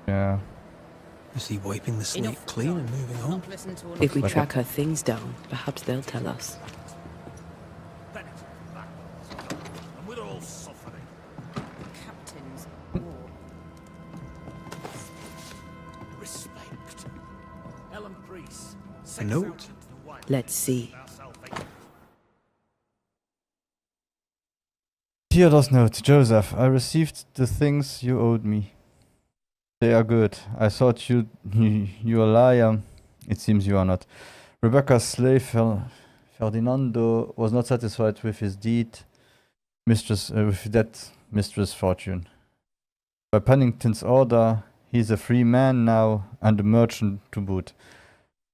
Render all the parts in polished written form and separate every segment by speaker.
Speaker 1: Yeah.
Speaker 2: Is he wiping the slate clean and moving on?
Speaker 3: If we track her things down, perhaps they'll tell us.
Speaker 4: And we're all suffering.
Speaker 5: Captain's war.
Speaker 4: Respect. Ellen Priest.
Speaker 2: A note?
Speaker 3: Let's see.
Speaker 1: Theodore's note. Joseph, I received the things you owed me. They are good. I thought you a liar. It seems you are not. Rebecca's slave Ferdinando was not satisfied with his deed, with that mistress Fortune. By Pennington's order, he is a free man now and a merchant to boot.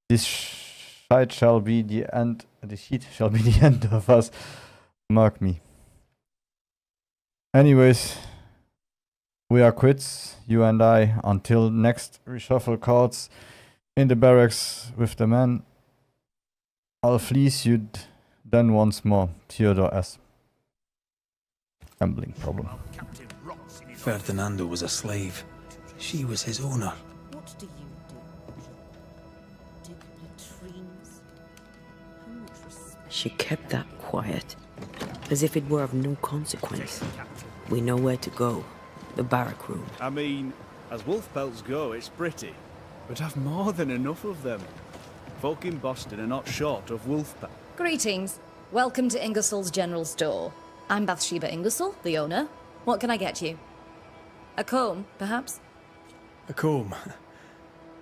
Speaker 1: This shite shall be the end. The heat shall be the end of us. Mark me. Anyways, we are quits, you and I, until next reshuffle cards in the barracks with the men. I'll fleece you then once more. Theodore S. Gambling problem.
Speaker 2: Ferdinando was a slave. She was his owner.
Speaker 5: What do you do? Dig latrines? How much respect?
Speaker 3: She kept that quiet, as if it were of no consequence. We know where to go. The barrack room.
Speaker 6: I mean, as wolf pelts go, it's pretty. But I've more than enough of them. Folk in Boston are not short of wolf pelts.
Speaker 7: Greetings. Welcome to Ingersoll's General Store. I'm Bathsheba Ingersoll, the owner. What can I get you? A comb, perhaps?
Speaker 2: A comb.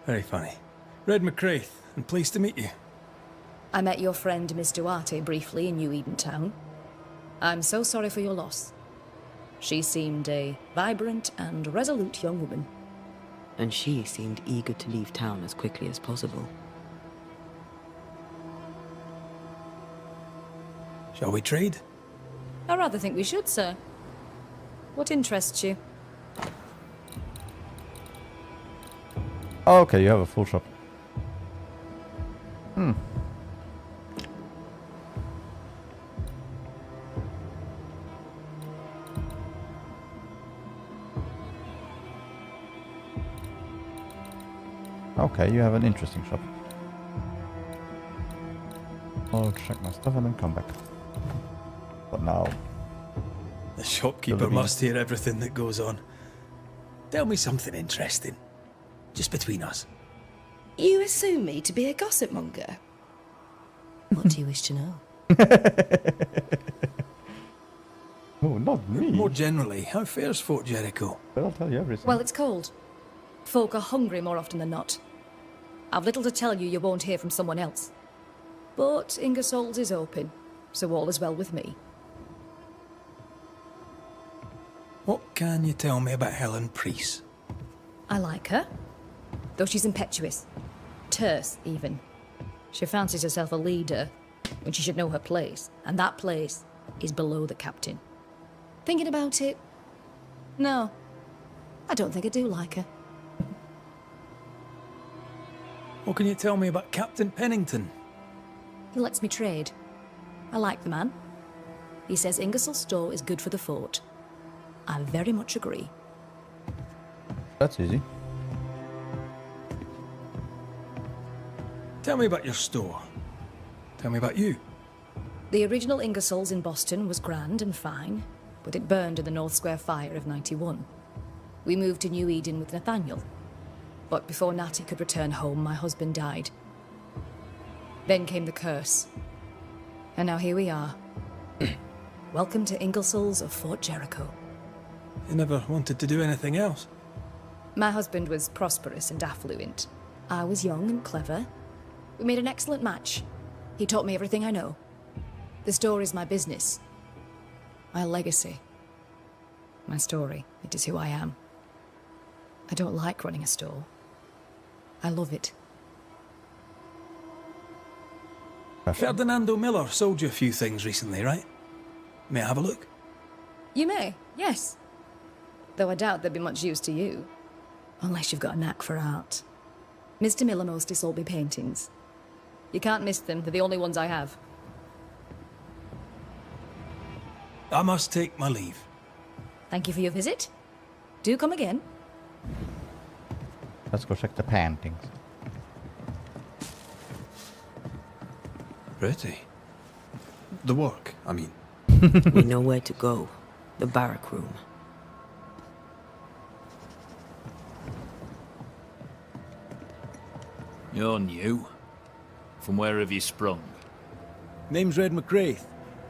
Speaker 2: Very funny. Red McCraith, and pleased to meet you.
Speaker 7: I met your friend Miss Duarte briefly in New Eden Town. I'm so sorry for your loss. She seemed a vibrant and resolute young woman.
Speaker 3: And she seemed eager to leave town as quickly as possible.
Speaker 2: Shall we trade?
Speaker 7: I rather think we should, sir. What interests you?
Speaker 1: Oh, okay, you have a full shop. Okay, you have an interesting shop. I'll check my stuff and then come back. But now...
Speaker 2: The shopkeeper must hear everything that goes on. Tell me something interesting. Just between us.
Speaker 8: You assume me to be a gossip monger? What do you wish to know?
Speaker 1: Oh, not me.
Speaker 2: More generally, how fares Fort Jericho?
Speaker 1: But I'll tell you everything.
Speaker 7: Well, it's cold. Folk are hungry more often than not. I've little to tell you won't hear from someone else. But Ingersoll's is open, so all is well with me.
Speaker 2: What can you tell me about Helen Priest?
Speaker 7: I like her, though she's impetuous. Terse, even. She fancies herself a leader, when she should know her place, and that place is below the captain. Thinking about it? No. I don't think I do like her.
Speaker 2: What can you tell me about Captain Pennington?
Speaker 7: He lets me trade. I like the man. He says Ingersoll's store is good for the fort. I very much agree.
Speaker 1: That's easy.
Speaker 2: Tell me about your store. Tell me about you.
Speaker 7: The original Ingersoll's in Boston was grand and fine, but it burned in the North Square fire of '91. We moved to New Eden with Nathaniel. But before Natty could return home, my husband died. Then came the curse. And now here we are. Welcome to Ingersoll's of Fort Jericho.
Speaker 2: You never wanted to do anything else?
Speaker 7: My husband was prosperous and affluent. I was young and clever. We made an excellent match. He taught me everything I know. The store is my business. My legacy. My story. It is who I am. I don't like running a store. I love it.
Speaker 2: Ferdinando Miller sold you a few things recently, right? May I have a look?
Speaker 7: You may, yes. Though I doubt they'd be much use to you. Unless you've got a knack for art. Mr. Miller mostly sold me paintings. You can't miss them, they're the only ones I have.
Speaker 2: I must take my leave.
Speaker 7: Thank you for your visit. Do come again.
Speaker 1: Let's go check the paintings.
Speaker 2: Pretty. The work, I mean.
Speaker 3: We know where to go. The barrack room.
Speaker 4: You're new. From where have you sprung?
Speaker 2: Name's Red McCraith.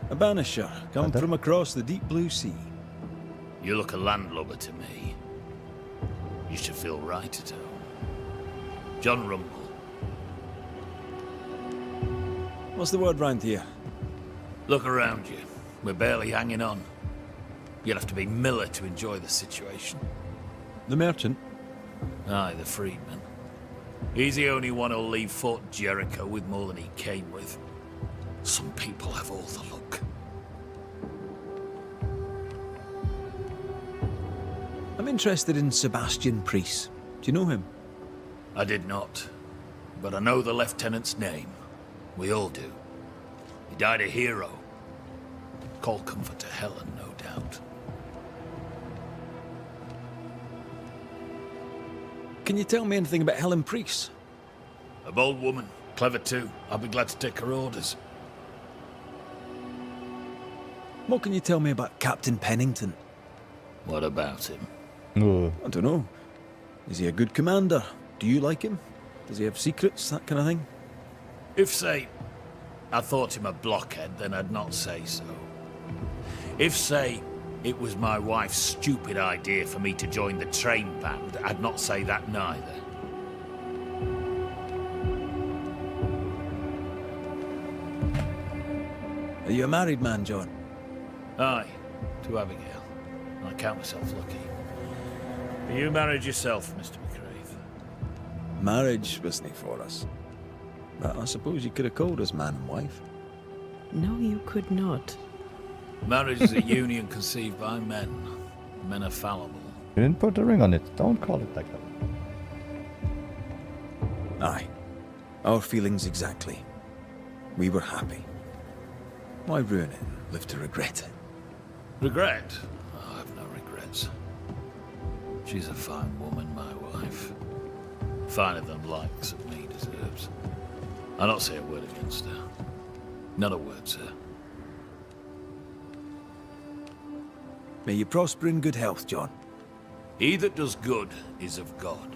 Speaker 2: A banisher, come from across the deep blue sea.
Speaker 4: You look a landlubber to me. You should feel right at home. John Rumble.
Speaker 2: What's the word round here?
Speaker 4: Look around you. We're barely hanging on. You'll have to be Miller to enjoy the situation.
Speaker 2: The merchant?
Speaker 4: Aye, the freedman. He's the only one who'll leave Fort Jericho with more than he came with. Some people have all the luck.
Speaker 2: I'm interested in Sebastian Priest. Do you know him?
Speaker 4: I did not. But I know the lieutenant's name. We all do. He died a hero. Call comfort to Helen, no doubt.
Speaker 2: Can you tell me anything about Helen Priest?
Speaker 4: A bold woman, clever too. I'll be glad to take her orders.
Speaker 2: What can you tell me about Captain Pennington?
Speaker 4: What about him?
Speaker 1: Ugh.
Speaker 2: I don't know. Is he a good commander? Do you like him? Does he have secrets, that kind of thing?
Speaker 4: If, say, I thought him a blockhead, then I'd not say so. If, say, it was my wife's stupid idea for me to join the train band, I'd not say that neither.
Speaker 2: Are you a married man, John?
Speaker 4: Aye, to Abigail. I count myself lucky. Are you married yourself, Mr. McCraith?
Speaker 2: Marriage wasn't for us. But I suppose you could have called us man and wife.
Speaker 3: No, you could not.
Speaker 4: Marriage is a union conceived by men. Men are fallible.
Speaker 1: You didn't put a ring on it. Don't call it like that.
Speaker 2: Aye. Our feelings exactly. We were happy. Why ruin it and live to regret it?
Speaker 4: Regret? Oh, I have no regrets. She's a fine woman, my wife. Finer than likes of me deserves. I'll not say a word against her. Not a word, sir.
Speaker 2: May you prosper in good health, John.
Speaker 4: He that does good is of God.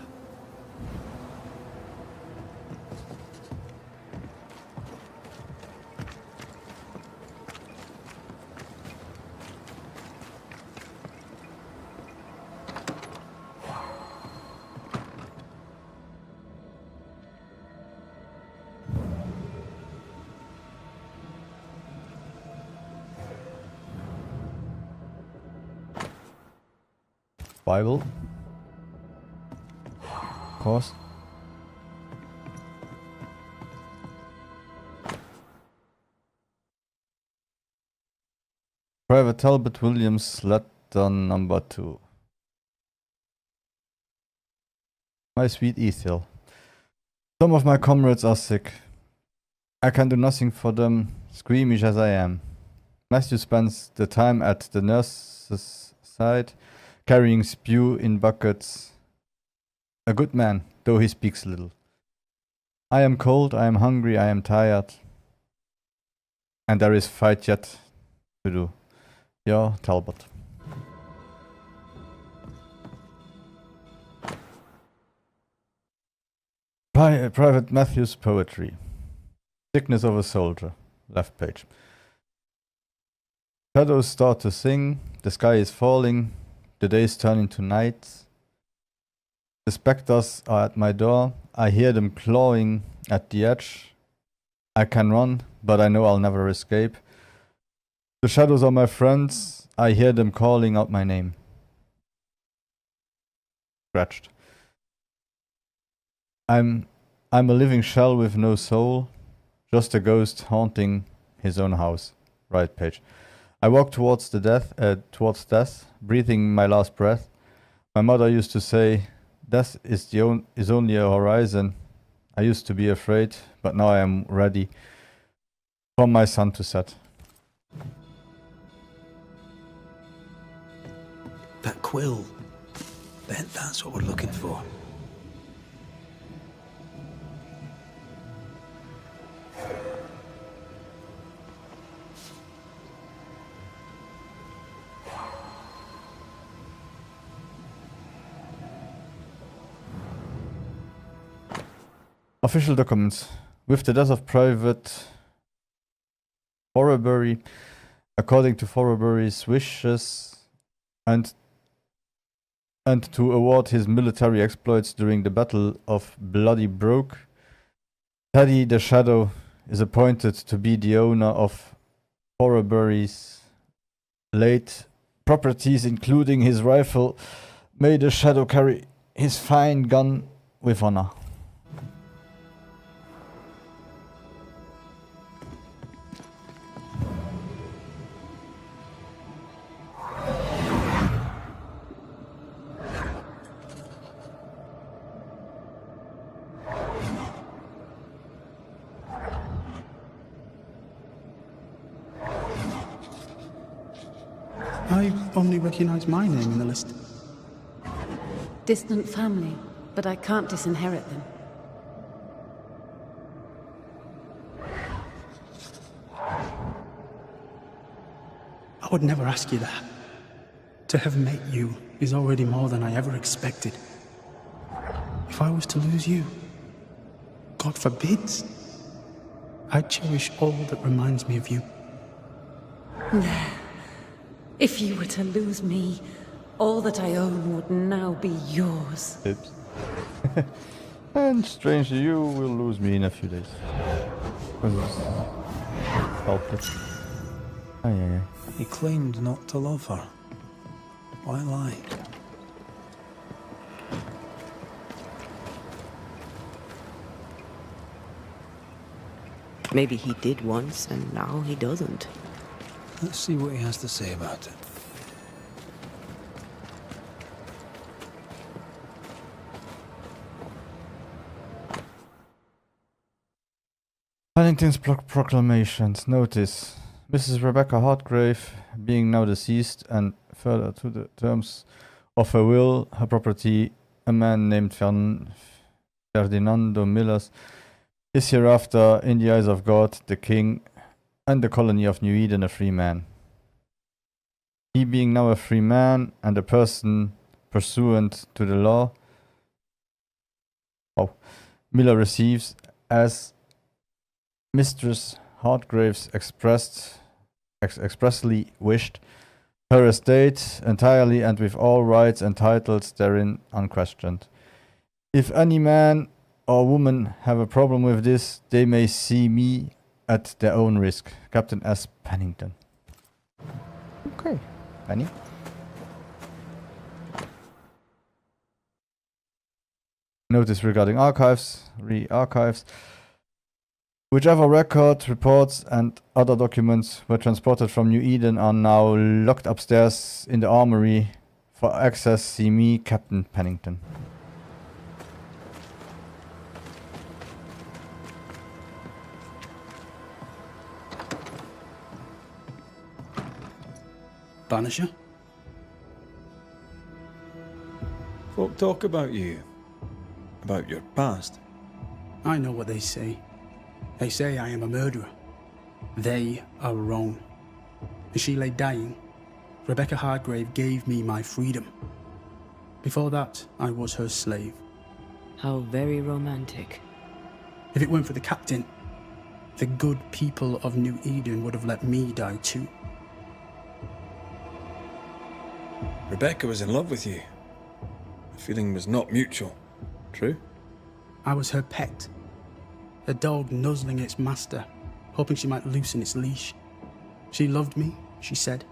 Speaker 1: Bible. Of course. Private Talbot Williams, letter number 2. My sweet Ethel. Some of my comrades are sick. I can do nothing for them, squeamish as I am. Matthew spends the time at the nurse's side, carrying spew in buckets. A good man, though he speaks little. I am cold, I am hungry, I am tired. And there is fight yet to do. Your Talbot. Private Matthew's poetry. Sickness of a soldier. Left page. Shadows start to sing. The sky is falling. The days turn into nights. The specters are at my door. I hear them clawing at the edge. I can run, but I know I'll never escape. The shadows are my friends. I hear them calling out my name. Scratched. I'm a living shell with no soul, just a ghost haunting his own house. Right page. I walk towards death, breathing my last breath. My mother used to say, death is only a horizon. I used to be afraid, but now I am ready for my sun to set.
Speaker 2: That quill. That's what we're looking for.
Speaker 1: Official documents. With the death of Private Forbury, according to Forbury's wishes, and to award his military exploits during the Battle of Bloody Brook, Teddy the Shadow is appointed to be the owner of Forbury's late properties, including his rifle. May the Shadow carry his fine gun with honor.
Speaker 9: I only recognise my name in the list.
Speaker 5: Distant family, but I can't disinherit them.
Speaker 9: I would never ask you that. To have met you is already more than I ever expected. If I was to lose you, God forbids, I'd cherish all that reminds me of you.
Speaker 5: If you were to lose me, all that I own would now be yours.
Speaker 1: Oops. And strangely, you will lose me in a few days. Helpless. Aye.
Speaker 2: He claimed not to love her. Why lie?
Speaker 3: Maybe he did once, and now he doesn't.
Speaker 2: Let's see what he has to say about it.
Speaker 1: Pennington's proclamations. Notice. Mrs. Rebecca Hartgrave, being now deceased, and further to the terms of her will, her property, a man named Ferdinando Millers, is hereafter, in the eyes of God, the King, and the colony of New Eden, a free man. He being now a free man, and a person pursuant to the law, Miller receives, as Mistress Hartgraves expressly wished, her estate entirely and with all rights and titles therein unquestioned. If any man or woman have a problem with this, they may see me at their own risk. Captain S. Pennington. Okay, Penny. Notice regarding archives. Re-archives. Whichever record, reports, and other documents were transported from New Eden are now locked upstairs in the armory. For access, see me, Captain Pennington.
Speaker 9: Banisher?
Speaker 2: Folk talk about you. About your past.
Speaker 9: I know what they say. They say I am a murderer. They are wrong. As she lay dying, Rebecca Hargrave gave me my freedom. Before that, I was her slave.
Speaker 3: How very romantic.
Speaker 9: If it weren't for the captain, the good people of New Eden would have let me die too.
Speaker 2: Rebecca was in love with you. The feeling was not mutual. True?
Speaker 9: I was her pet. A dog nuzzling its master, hoping she might loosen its leash. She loved me, she said.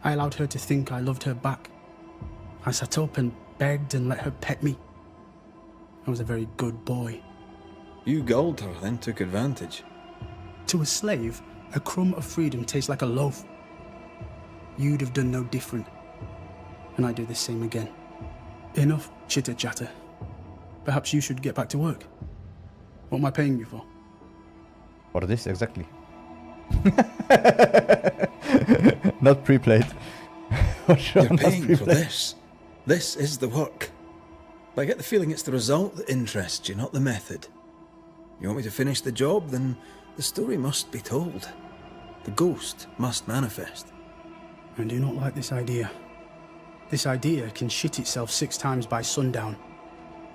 Speaker 9: I allowed her to think I loved her back. I sat up and begged and let her pet me. I was a very good boy.
Speaker 2: You gulled her, then took advantage.
Speaker 9: To a slave, a crumb of freedom tastes like a loaf. You'd have done no different. And I'd do the same again. Enough chitter-chatter. Perhaps you should get back to work. What am I paying you for?
Speaker 1: For this, exactly. Not pre-played.
Speaker 2: You're paying for this. This is the work. But I get the feeling it's the result that interests you, not the method. You want me to finish the job, then the story must be told. The ghost must manifest.
Speaker 9: I do not like this idea. This idea can shit itself 6 times by sundown.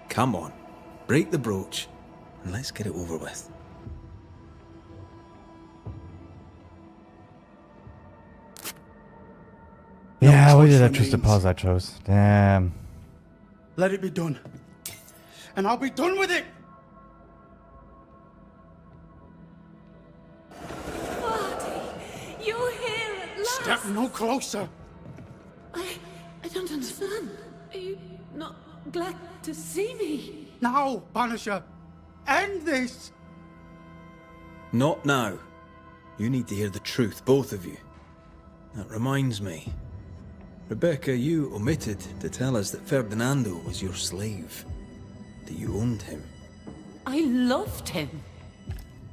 Speaker 2: Come on, break the brooch, and let's get it over with.
Speaker 1: Yeah,
Speaker 9: No
Speaker 1: why
Speaker 9: choice
Speaker 1: did I choose the
Speaker 9: remains.
Speaker 1: path I chose? Damn.
Speaker 9: Let it be done. And I'll be done with it!
Speaker 5: You're here at last!
Speaker 9: Step no closer!
Speaker 5: I don't understand. Are you not glad to see me?
Speaker 9: Now, Banisher! End this!
Speaker 2: Not now. You need to hear the truth, both of you. That reminds me. Rebecca, you omitted to tell us that Ferdinando was your slave. That you owned him.
Speaker 5: I loved him.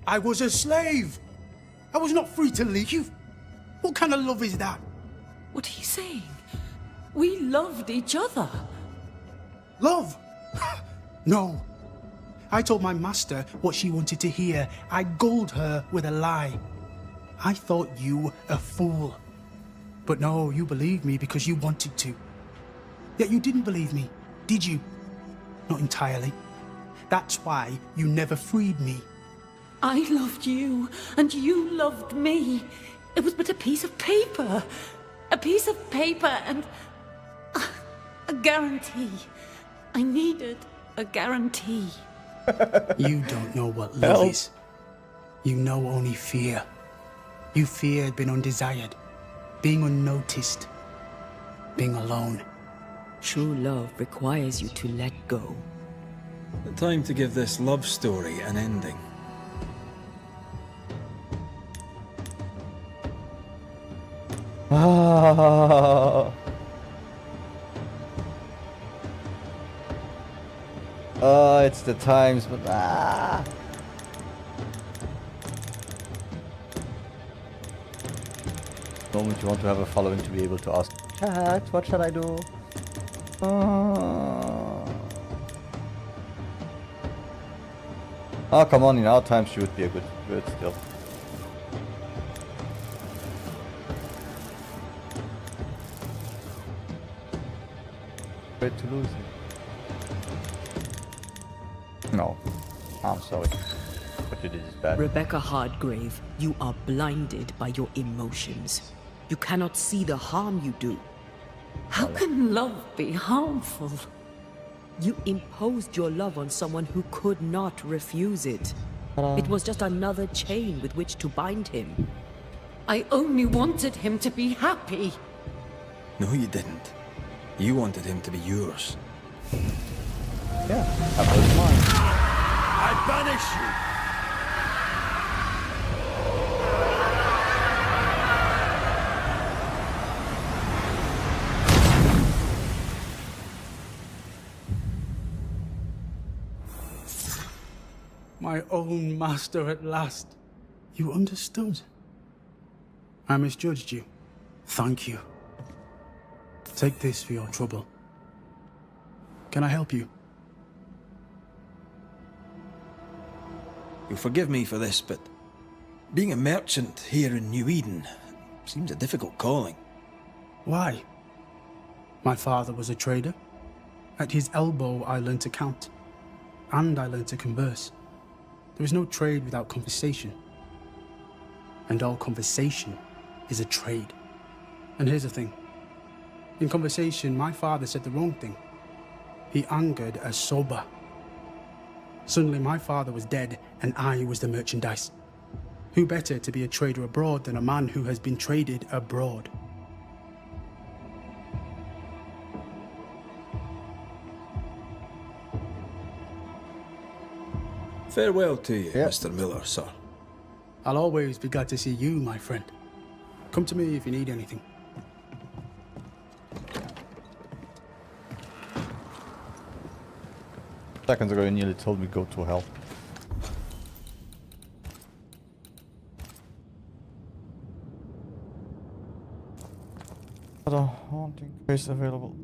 Speaker 9: I was a slave! I was not free to leave! What kind of love is that?
Speaker 5: What are you saying? We loved each other.
Speaker 9: Love? No. I told my master what she wanted to hear. I gulled her with a lie. I thought you a fool. But no, you believed me because you wanted to. Yet you didn't believe me, did you? Not entirely. That's why you never freed me.
Speaker 5: I loved you, and you loved me. It was but a piece of paper. A piece of paper and... a guarantee. I needed a guarantee.
Speaker 9: You don't know what love is. You know only fear. You feared being undesired, being unnoticed, being alone.
Speaker 3: True love requires you to let go.
Speaker 2: The time to give this love story an ending.
Speaker 1: Ah. Oh, it's the times, but moment you want to have a following to be able to ask, chat, what should I do? Oh, come on, in our times she would be a good bird still. Great to lose you. No, I'm sorry. What you did is bad.
Speaker 3: Rebecca Hardgrave, you are blinded by your emotions. You cannot see the harm you do.
Speaker 5: How can love be harmful?
Speaker 3: You imposed your love on someone who could not refuse it. It was just another chain with which to bind him.
Speaker 5: I only wanted him to be happy.
Speaker 2: No, you didn't. You wanted him to be yours.
Speaker 1: Yeah, that was mine.
Speaker 4: I banish you!
Speaker 9: My own master at last. You understood. I misjudged you. Thank you. Take this for your trouble. Can I help you?
Speaker 2: You'll forgive me for this, but being a merchant here in New Eden seems a difficult calling.
Speaker 9: Why? My father was a trader. At his elbow, I learned to count. And I learned to converse. There is no trade without conversation. And all conversation is a trade. And here's the thing. In conversation, my father said the wrong thing. He angered a sober. Suddenly, my father was dead, and I was the merchandise. Who better to be a trader abroad than a man who has been traded abroad?
Speaker 2: Farewell to you,
Speaker 1: Yeah.
Speaker 2: Mr. Miller, sir.
Speaker 9: I'll always be glad to see you, my friend. Come to me if you need anything.
Speaker 1: Seconds ago you nearly told me go to hell. Other haunting place available.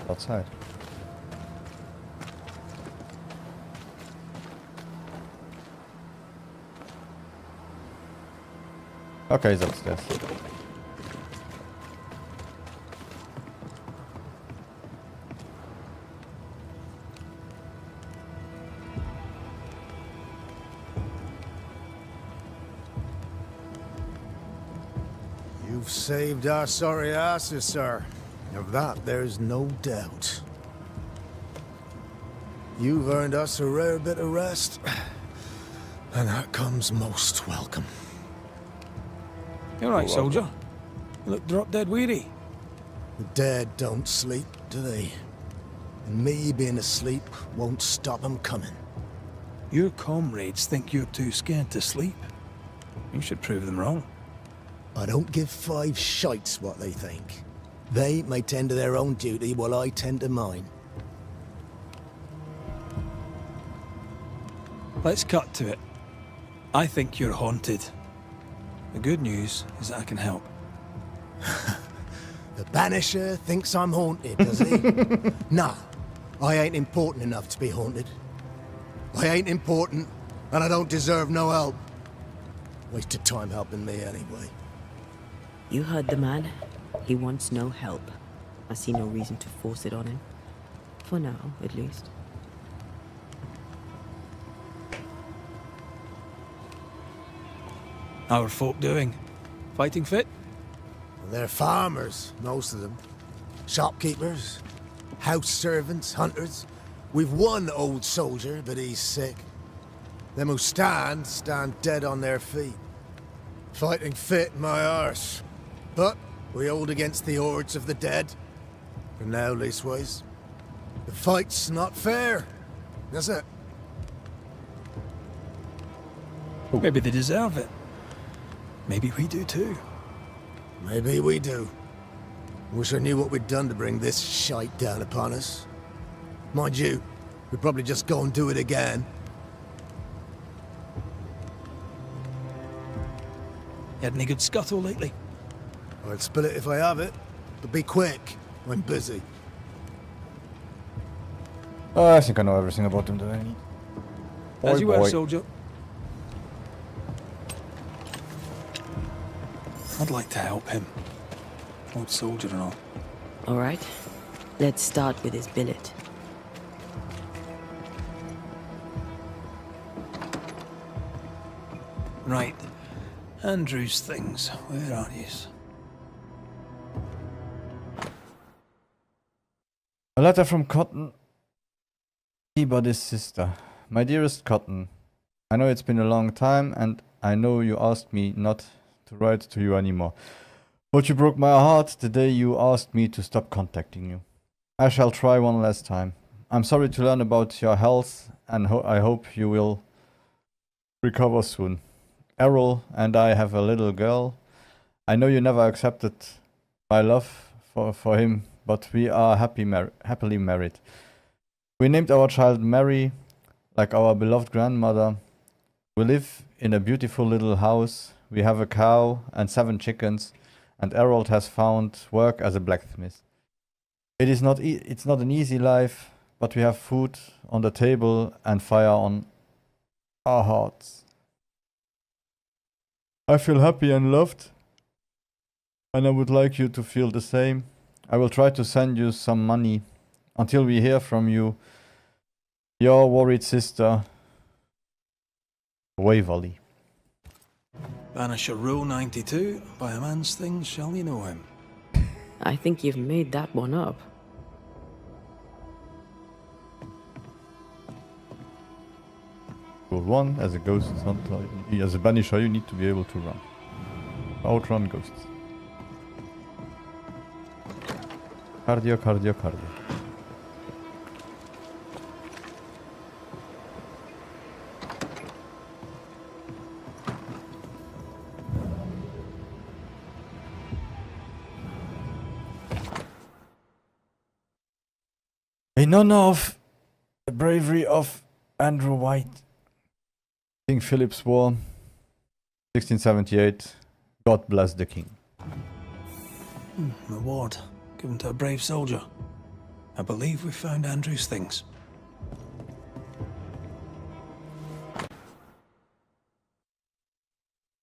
Speaker 1: Outside. Okay, he's upstairs.
Speaker 10: You've saved our sorry asses, sir. Of that, there's no doubt. You've earned us a rare bit of rest, and that comes most welcome.
Speaker 2: You all right, soldier? You look drop dead weary.
Speaker 10: The dead don't sleep, do they? And me being asleep won't stop 'em coming.
Speaker 2: Your comrades think you're too scared to sleep. You should prove them wrong.
Speaker 10: I don't give 5 shites what they think. They may tend to their own duty while I tend to mine.
Speaker 2: Let's cut to it. I think you're haunted. The good news is that I can help.
Speaker 10: The Banisher thinks I'm haunted, does he? Nah, I ain't important enough to be haunted. I ain't important, and I don't deserve no help. Waste of time helping me anyway.
Speaker 3: You heard the man. He wants no help. I see no reason to force it on him. For now, at least.
Speaker 2: How are folk doing? Fighting fit?
Speaker 10: They're farmers, most of them. Shopkeepers, house servants, hunters. We've one old soldier, but he's sick. Them who stand dead on their feet. Fighting fit, my arse. But we hold against the hordes of the dead. For now, leastways. The fight's not fair. That's it.
Speaker 2: Maybe they deserve it. Maybe we do too.
Speaker 10: Maybe we do. Wish I knew what we'd done to bring this shite down upon us. Mind you, we'd probably just go and do it again.
Speaker 2: You had any good scuttle lately?
Speaker 10: I'd spill it if I have it, but be quick. I'm busy.
Speaker 1: Oh, I think I know everything about them that I need.
Speaker 2: As you were, soldier. I'd like to help him. Old soldier and all.
Speaker 3: All right. Let's start with his billet.
Speaker 2: Right. Andrew's things. Where are yous?
Speaker 1: A letter from Cotton, Peabody's sister. My dearest Cotton, I know it's been a long time, and I know you asked me not to write to you anymore. But you broke my heart the day you asked me to stop contacting you. I shall try one last time. I'm sorry to learn about your health, and I hope you will recover soon. Errol and I have a little girl. I know you never accepted my love for him, but we are happily married. We named our child Mary, like our beloved grandmother. We live in a beautiful little house. We have a cow and 7 chickens, and Errol has found work as a blacksmith. It's not an easy life, but we have food on the table and fire on our hearts. I feel happy and loved, and I would like you to feel the same. I will try to send you some money until we hear from you. Your worried sister, Waverley.
Speaker 2: Banisher Rule 92. By a man's things shall you know him.
Speaker 3: I think you've made that one up.
Speaker 1: Rule 1, as a ghost hunter, as a banisher, you need to be able to run. Outrun ghosts. Cardio, cardio, cardio. In honor of the bravery of Andrew White, King Philip's War, 1678, God bless the king.
Speaker 2: Reward given to a brave soldier. I believe we found Andrew's things.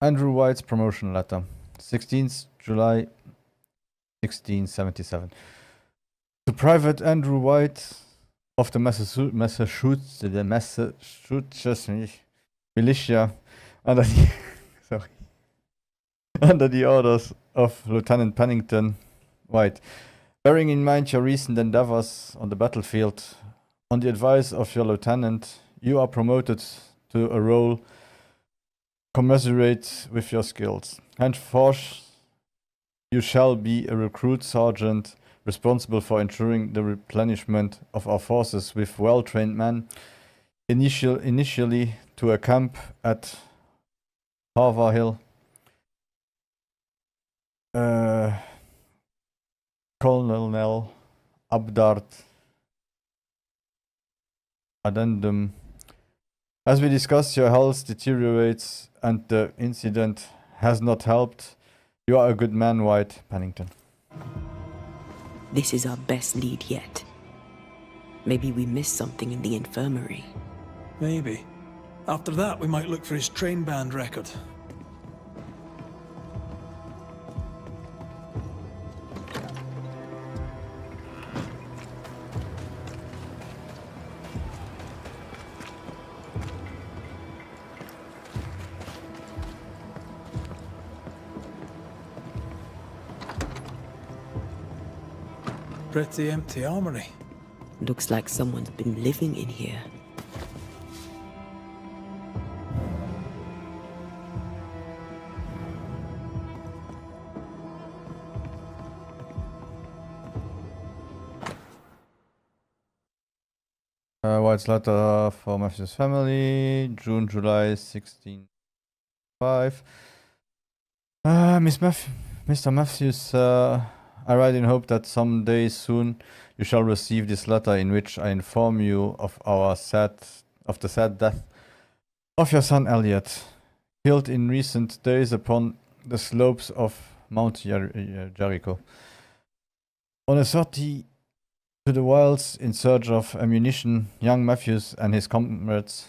Speaker 1: Andrew White's promotion letter. 16th July 1677. To Private Andrew White of the Massachusetts militia under the sorry, under the orders of Lieutenant Pennington White. Bearing in mind your recent endeavors on the battlefield, on the advice of your lieutenant, you are promoted to a role commensurate with your skills. Henceforth, you shall be a recruit sergeant responsible for ensuring the replenishment of our forces with well-trained men, initially to a camp at Harvar Hill. Colonel Abdart Addendum. As we discussed, your health deteriorates and the incident has not helped. You are a good man, White. Pennington.
Speaker 3: This is our best lead yet. Maybe we missed something in the infirmary.
Speaker 2: Maybe. After that, we might look for his train band record. Pretty empty armory.
Speaker 3: Looks like someone's been living in here.
Speaker 1: White's letter for Matthew's family, June, July 1605. Mr. Matthews, I write in hope that some day soon you shall receive this letter in which I inform you of the sad death of your son Elliot, killed in recent days upon the slopes of Mount Jericho. On a sortie to the wilds in search of ammunition, young Matthews and his comrades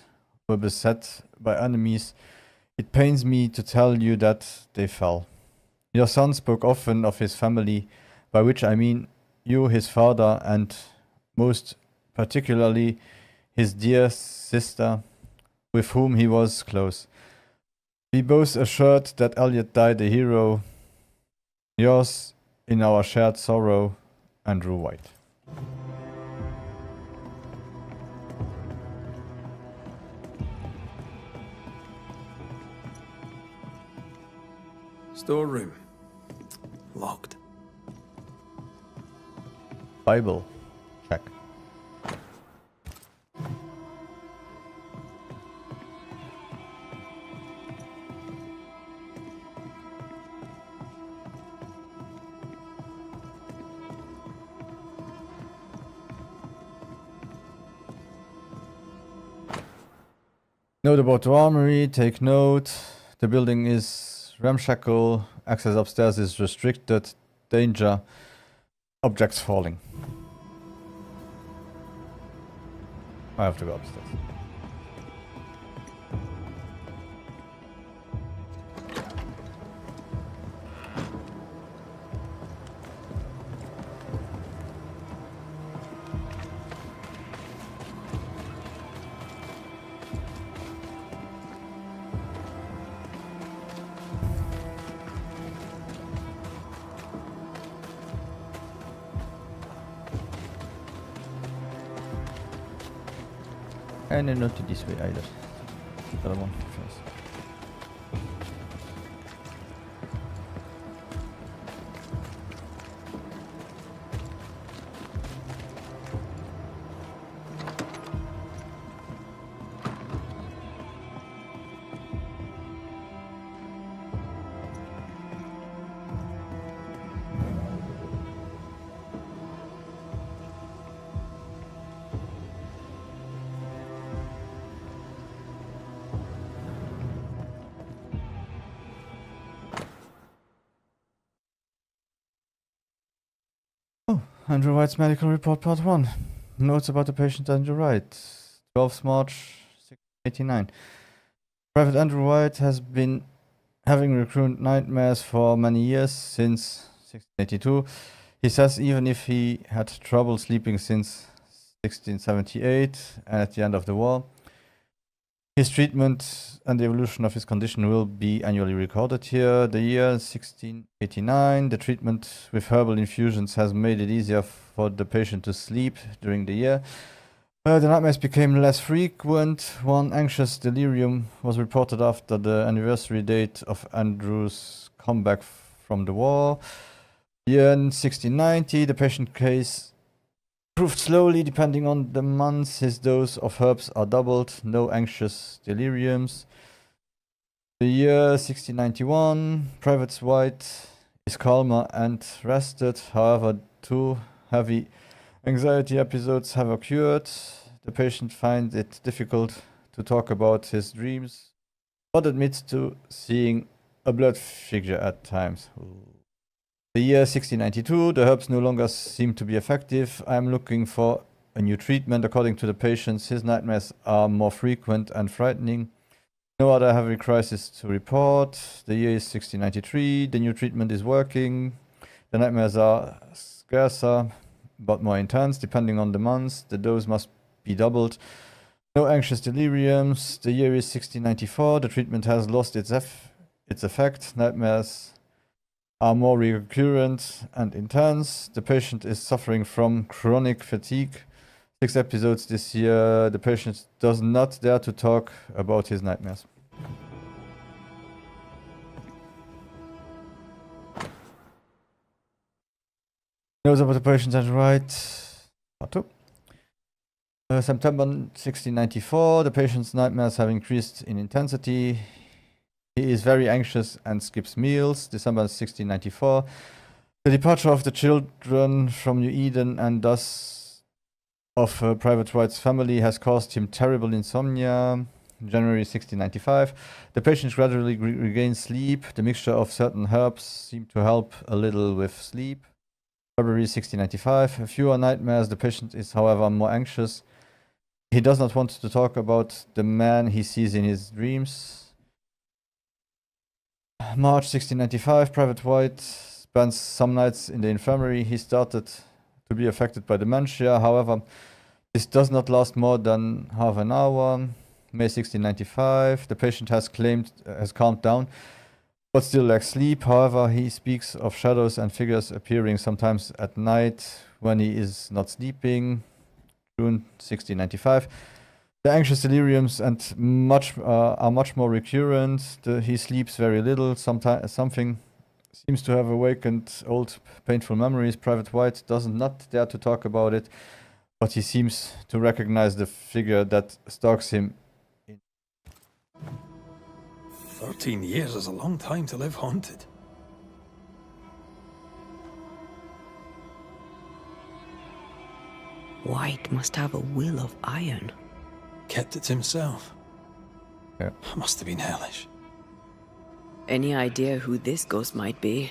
Speaker 1: were beset by enemies. It pains me to tell you that they fell. Your son spoke often of his family, by which I mean you, his father, and most particularly his dear sister, with whom he was close. We both assured that Elliot died a hero. Yours, in our shared sorrow, Andrew White.
Speaker 2: Storeroom. Locked.
Speaker 1: Bible. Check. Note about the armory, take note. The building is ramshackle, access upstairs is restricted, danger, objects falling. I have to go upstairs. And then not this way either. The other one first. Andrew Wright's medical report, part 1. Notes about the patient Andrew Wright. 12th March 1689. Private Andrew Wright has having recurrent nightmares for many years since 1682. He says even if he had trouble sleeping since 1678 and at the end of the war, his treatment and the evolution of his condition will be annually recorded here. The year 1689, the treatment with herbal infusions has made it easier for the patient to sleep during the year. The nightmares became less frequent. One anxious delirium was reported after the anniversary date of Andrew's comeback from the war. Year 1690, the patient case improved slowly depending on the months. His dose of herbs are doubled. No anxious deliriums. The year 1691, Private White is calmer and rested. However, 2 heavy anxiety episodes have occurred. The patient finds it difficult to talk about his dreams, but admits to seeing a blood figure at times. The year 1692, the herbs no longer seem to be effective. I am looking for a new treatment. According to the patient, his nightmares are more frequent and frightening. No other heavy crisis to report. The year is 1693. The new treatment is working. The nightmares are scarcer but more intense depending on the months. The dose must be doubled. No anxious deliriums. The year is 1694. The treatment has lost its effect. Nightmares are more recurrent and intense. The patient is suffering from chronic fatigue. 6 episodes this year. The patient does not dare to talk about his nightmares. Knows about the patient and right. Part 2. September 1694. The patient's nightmares have increased in intensity. He is very anxious and skips meals. December 1694. The departure of the children from New Eden and thus of Private White's family has caused him terrible insomnia. January 1695. The patient gradually regains sleep. The mixture of certain herbs seemed to help a little with sleep. February 1695. Fewer nightmares. The patient is, however, more anxious. He does not want to talk about the man he sees in his dreams. March 1695. Private White spends some nights in the infirmary. He started to be affected by dementia. However, this does not last more than half an hour. May 1695. The patient has calmed down, but still lacks sleep. However, he speaks of shadows and figures appearing sometimes at night when he is not sleeping. June 1695. The anxious deliriums are much more recurrent. He sleeps very little. Something seems to have awakened old painful memories. Private White does not dare to talk about it, but he seems to recognize the figure that stalks him.
Speaker 2: 13 years is a long time to live haunted.
Speaker 3: White must have a will of iron.
Speaker 2: Kept it to himself.
Speaker 1: Yeah.
Speaker 2: Must have been hellish.
Speaker 3: Any idea who this ghost might be?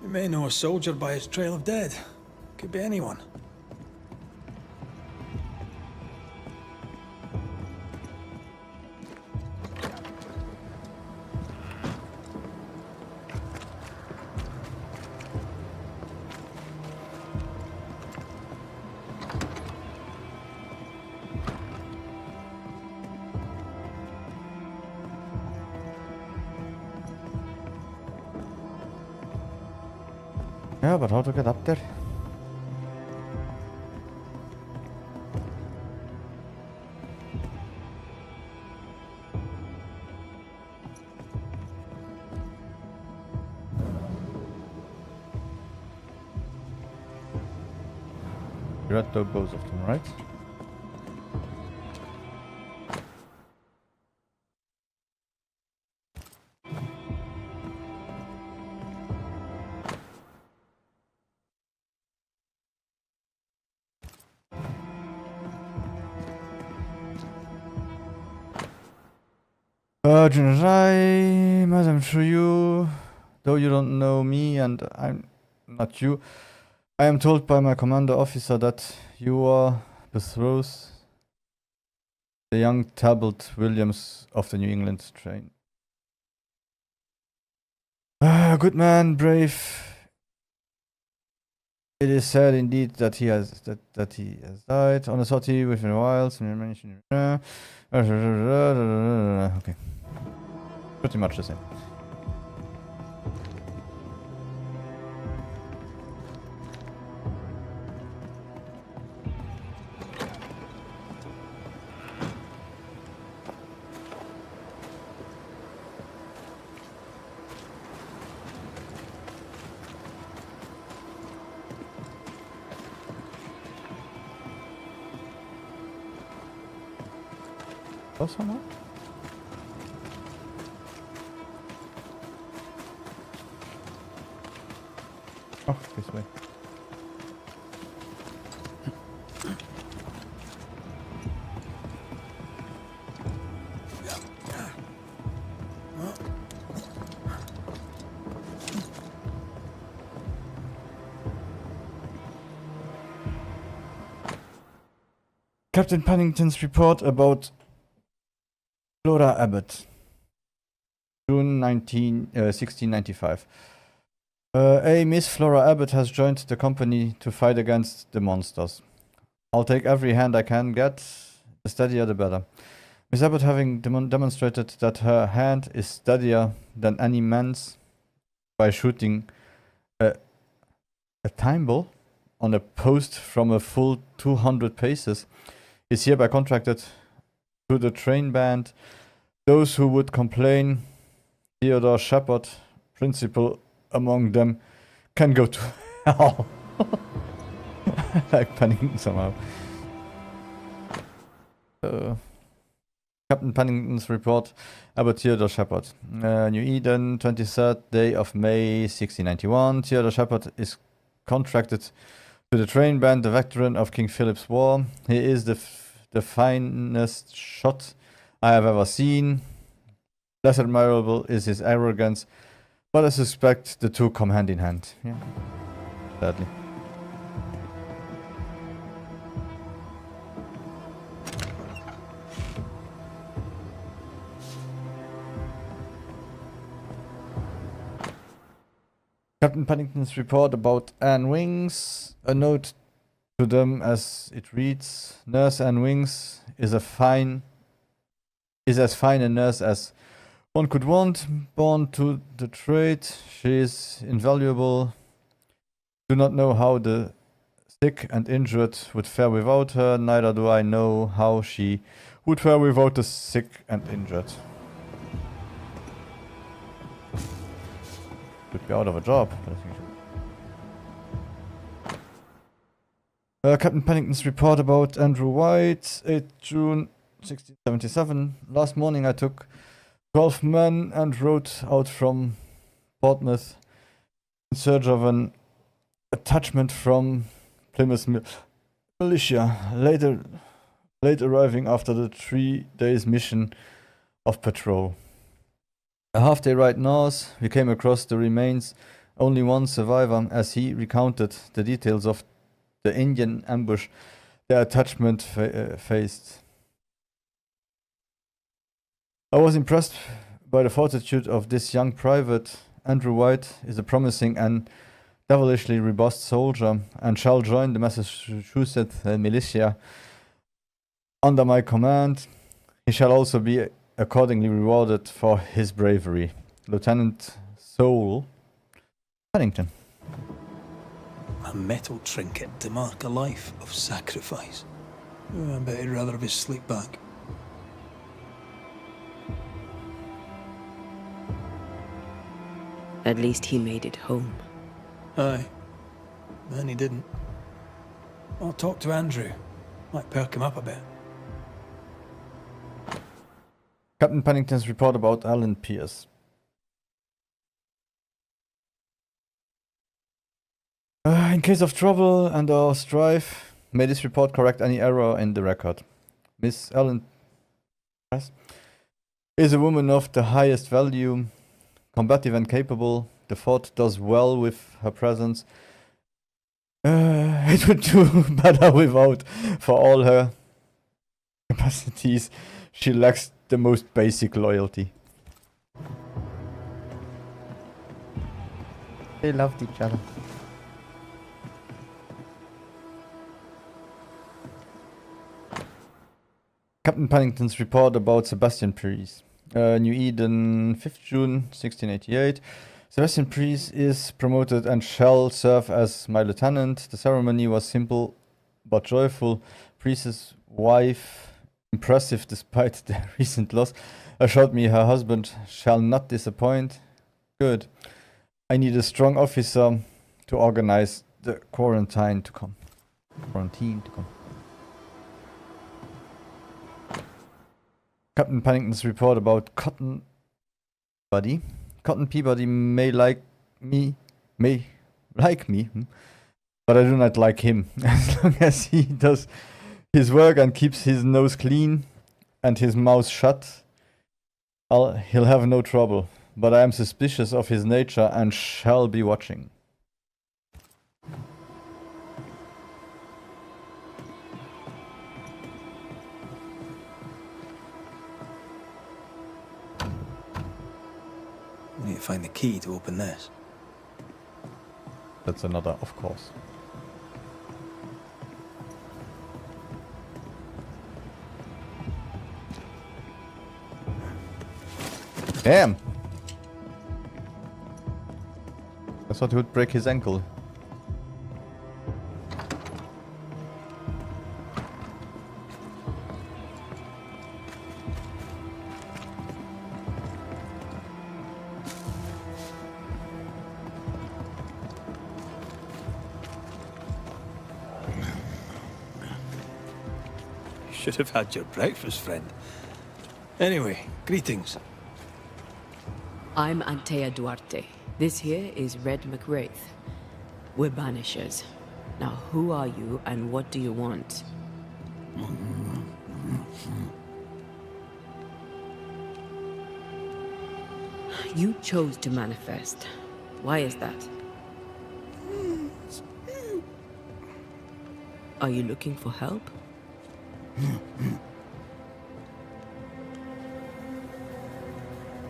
Speaker 2: You may know a soldier by his trail of dead. Could be anyone.
Speaker 1: Yeah, but how to get up there? You're at the both of them, right? Jinrai, Madam Chuyu, though you don't know me and I'm not you, I am told by my commander officer that you are Betrothed, the young Talbot Williams of the New England train. Good man, brave. It is sad indeed that he has died on a sortie within a while. Okay, pretty much the same. Somehow? Oh, this way. Captain Pennington's report about Flora Abbott, June 1695. Miss Flora Abbott has joined the company to fight against the monsters. I'll take every hand I can get, the steadier the better. Miss Abbott, having demonstrated that her hand is steadier than any man's by shooting a time ball on a post from a full 200 paces, is hereby contracted to the train band. Those who would complain, Theodore Shepard, principal among them, can go to hell. Like Pennington somehow. Captain Pennington's report about Theodore Shepard. New Eden, 23rd day of May 1691. Theodore Shepard is contracted to the train band, the veteran of King Philip's War. He is the finest shot I have ever seen. Less admirable is his arrogance, but I suspect the two come hand in hand. Yeah, sadly. Captain Pennington's report about Anne Wings. A note to them as it reads: Nurse Anne Wings is as fine a nurse as one could want, born to the trade. She is invaluable. Do not know how the sick and injured would fare without her, neither do I know how she would fare without the sick and injured. Could be out of a job. But I think Captain Pennington's report about Andrew White, 8 June 1677. Last morning I took 12 men and rode out from Portsmouth in search of an attachment from Plymouth militia, late arriving after the 3 days mission of patrol. A half-day ride north, we came across the remains, only one survivor, as he recounted the details of the Indian ambush their attachment faced. I was impressed by the fortitude of this young private. Andrew White is a promising and devilishly robust soldier, and shall join the Massachusetts militia under my command. He shall also be accordingly rewarded for his bravery. Lieutenant Soul Pennington.
Speaker 2: A metal trinket to mark a life of sacrifice. I bet he'd rather have his sleep back.
Speaker 3: At least he made it home.
Speaker 2: Aye. Then he didn't. I'll talk to Andrew. Might perk him up a bit.
Speaker 1: Captain Pennington's report about Alan Pierce. In case of trouble and or strife, may this report correct any error in the record. Miss Ellen Pierce is a woman of the highest value, combative and capable. The fort does well with her presence. It would do better without. For all her capacities, she lacks the most basic loyalty. They loved each other. Captain Pennington's report about Sebastian Priest. New Eden, 5th June 1688. Sebastian Priest is promoted and shall serve as my lieutenant. The ceremony was simple but joyful. Priest's wife, impressive despite their recent loss, assured me her husband shall not disappoint. Good. I need a strong officer to organize the quarantine to come. Captain Pennington's report about Cotton Peabody. Cotton Peabody may like me, but I do not like him. As long as he does his work and keeps his nose clean and his mouth shut, he'll have no trouble. But I am suspicious of his nature and shall be watching.
Speaker 2: We need to find the key to open this.
Speaker 1: That's another, of course. Damn! I thought he would break his ankle.
Speaker 2: Should have had your breakfast, friend. Anyway, greetings.
Speaker 3: I'm Antea Duarte. This here is Red McWraith. We're Banishers. Now, who are you and what do you want? You chose to manifest. Why is that? Are you looking for help?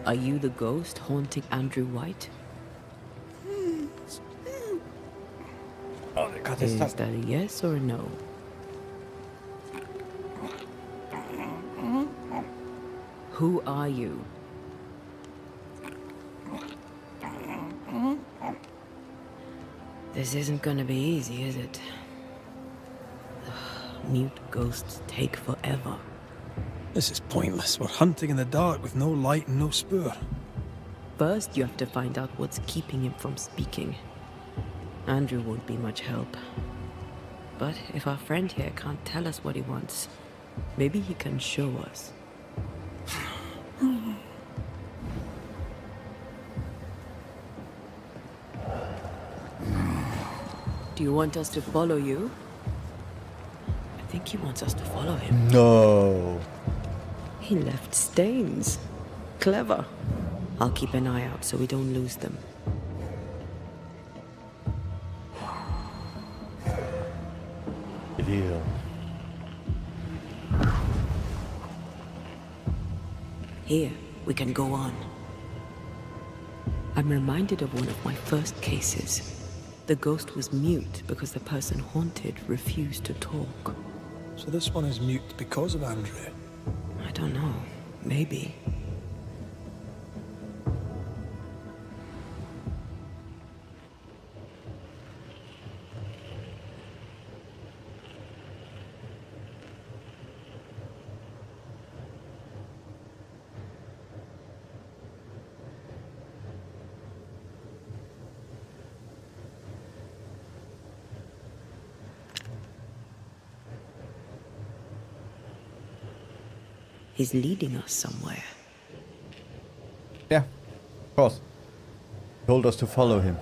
Speaker 3: Are you the ghost haunting Andrew White?
Speaker 1: Oh, they got
Speaker 3: Is that a yes or a no? Who are you? This isn't gonna be easy, is it? Mute ghosts take forever.
Speaker 2: This is pointless. We're hunting in the dark with no light and no spoor.
Speaker 3: First, you have to find out what's keeping him from speaking. Andrew won't be much help. But if our friend here can't tell us what he wants, maybe he can show us. Do you want us to follow you? I think he wants us to follow him.
Speaker 1: No.
Speaker 3: He left stains. Clever. I'll keep an eye out so we don't lose them.
Speaker 1: Deal.
Speaker 3: Here, we can go on. I'm reminded of one of my first cases. The ghost was mute because the person haunted refused to talk.
Speaker 2: So this one is mute because of Andrew?
Speaker 3: I don't know. Maybe. He's leading us somewhere.
Speaker 1: Yeah, of course. Told us to follow him.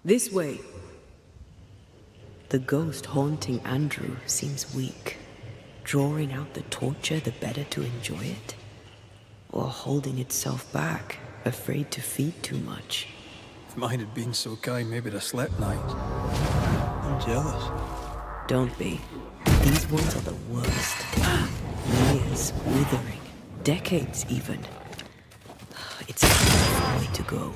Speaker 3: This way. The ghost haunting Andrew seems weak. Drawing out the torture the better to enjoy it? Or holding itself back, afraid to feed too much?
Speaker 2: If mine had been so kind, maybe I'd have slept nights. I'm jealous.
Speaker 3: Don't be. These ones are the worst. Years withering, decades even. It's a long way to go.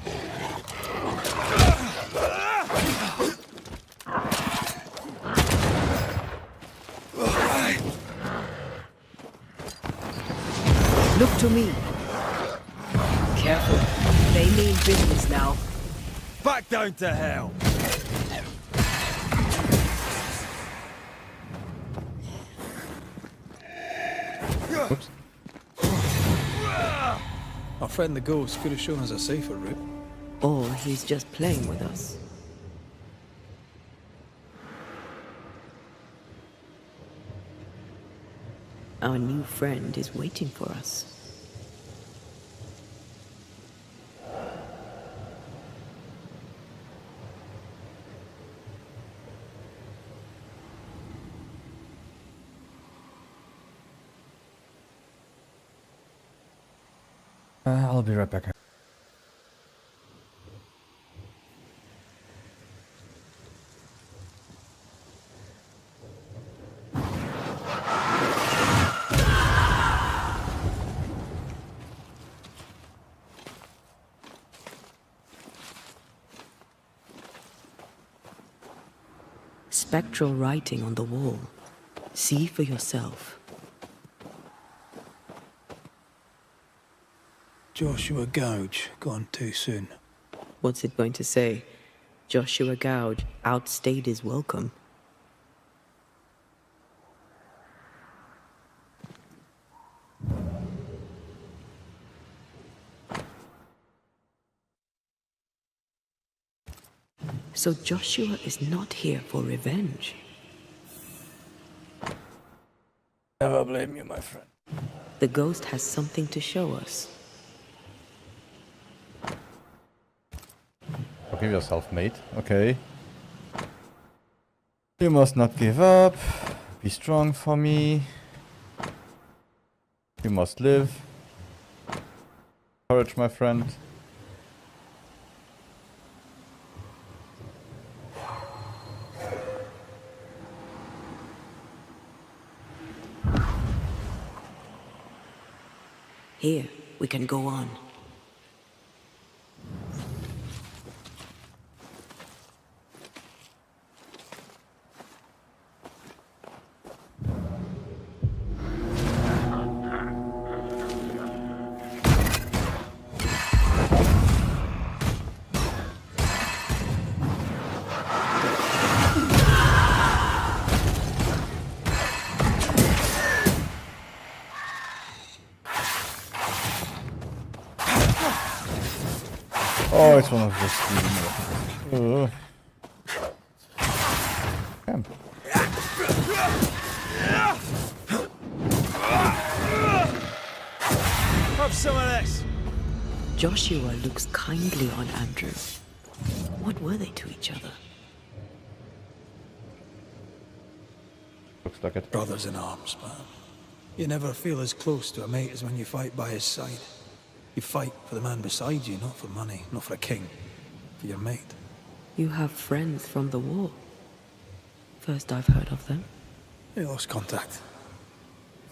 Speaker 3: Look to me. Careful. They mean business now.
Speaker 6: Back down to hell!
Speaker 1: Oops.
Speaker 2: Our friend the ghost could have shown us a safer route.
Speaker 3: Or he's just playing with us. Our new friend is waiting for us.
Speaker 1: I'll be right back.
Speaker 3: Spectral writing on the wall. See for yourself.
Speaker 2: Joshua Gouge, gone too soon.
Speaker 3: What's it going to say? Joshua Gouge outstayed his welcome. So Joshua is not here for revenge.
Speaker 1: Never blame you, my friend.
Speaker 3: The ghost has something to show us.
Speaker 1: Forgive yourself, mate. Okay. You must not give up. Be strong for me. You must live. Courage, my friend.
Speaker 3: Here, we can go on.
Speaker 1: Oh, it's one of those. Damn.
Speaker 6: Have some of this!
Speaker 3: Joshua looks kindly on Andrew. What were they to each other?
Speaker 1: Looks like it.
Speaker 2: Brothers in arms, man. You never feel as close to a mate as when you fight by his side. You fight for the man beside you, not for money, not for a king. For your mate.
Speaker 3: You have friends from the war. First I've heard of them.
Speaker 2: They lost contact.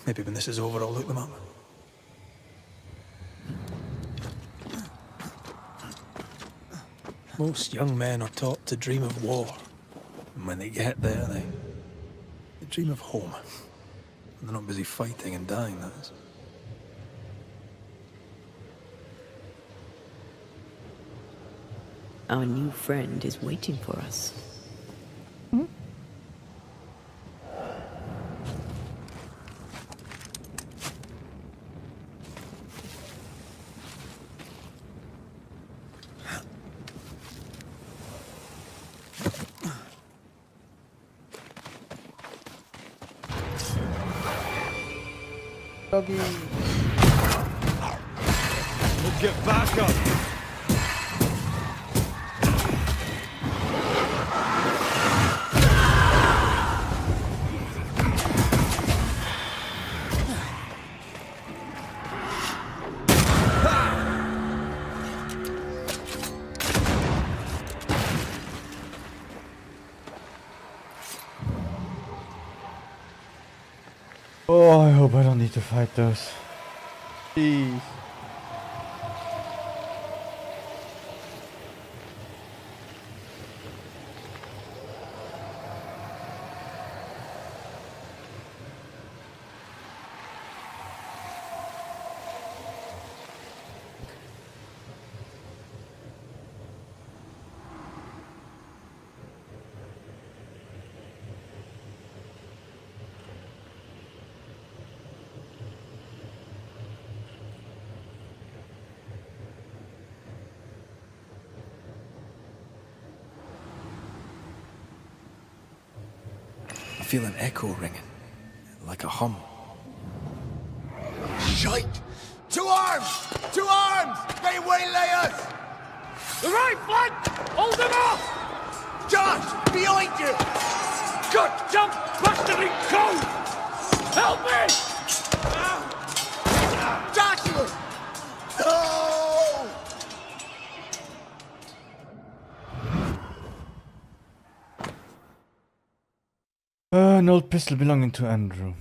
Speaker 2: Maybe when this is over, I'll look them up. Most young men are taught to dream of war. And when they get there, they dream of home. And they're not busy fighting and dying, that is.
Speaker 3: Our new friend is waiting for us.
Speaker 1: Doggy.
Speaker 6: We'll get back up!
Speaker 1: Oh, I hope I don't need to fight those. Jeez.
Speaker 2: I feel an echo ringing, like a hum.
Speaker 10: Shite! To arms! To arms! They waylay us!
Speaker 11: The right flank! Hold them off!
Speaker 10: Josh! Behind you!
Speaker 11: Good jump, bastarding cold! Help me!
Speaker 10: Joshua! No!
Speaker 1: An old pistol belonging to Andrew.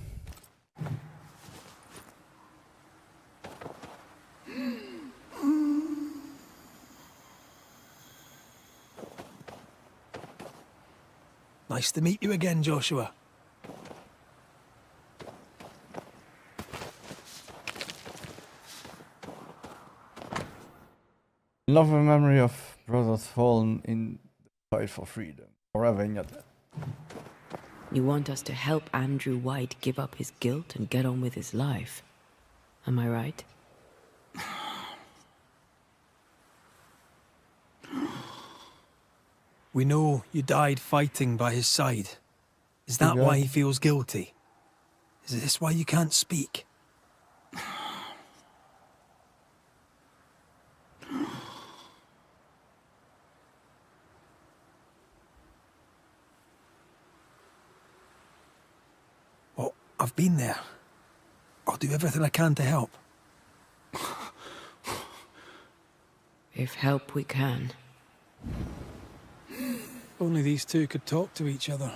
Speaker 2: Nice to meet you again, Joshua.
Speaker 1: Love a memory of brothers fallen in the fight for freedom. Forever in your death.
Speaker 3: You want us to help Andrew White give up his guilt and get on with his life. Am I right?
Speaker 2: We know you died fighting by his side. Is that why he feels guilty? Is this why you can't speak? Well, I've been there. I'll do everything I can to help.
Speaker 3: If help we can.
Speaker 2: Only these two could talk to each other.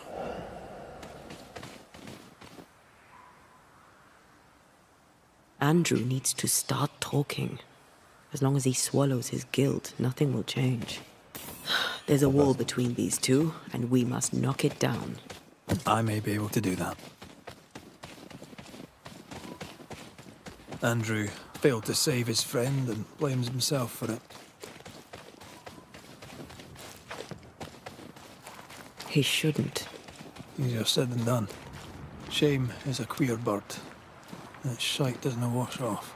Speaker 3: Andrew needs to start talking. As long as he swallows his guilt, nothing will change. There's a wall between these two, and we must knock it down.
Speaker 2: I may be able to do that. Andrew failed to save his friend and blames himself for it.
Speaker 3: He shouldn't.
Speaker 2: Easier said than done. Shame is a queer bird. That shite doesn't wash off.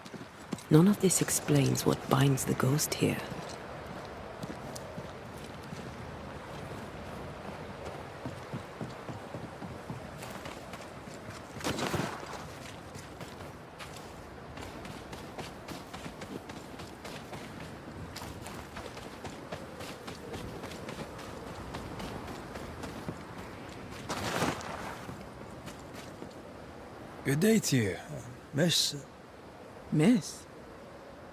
Speaker 3: None of this explains what binds the ghost here.
Speaker 2: Good day to you, Miss.
Speaker 12: Miss?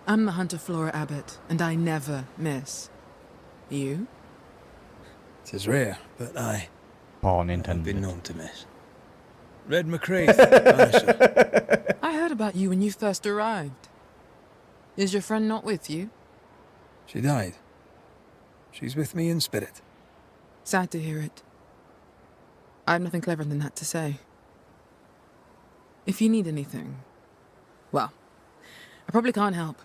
Speaker 12: I'm the Hunter Flora Abbott, and I never miss. You?
Speaker 2: It is rare, but I
Speaker 1: Oh,
Speaker 2: have been
Speaker 1: Nintendo.
Speaker 2: known to miss. Red McCraith, Banisher.
Speaker 12: I heard about you when you first arrived. Is your friend not with you?
Speaker 2: She died. She's with me in spirit.
Speaker 12: Sad to hear it. I have nothing clever than that to say. If you need anything, well, I probably can't help.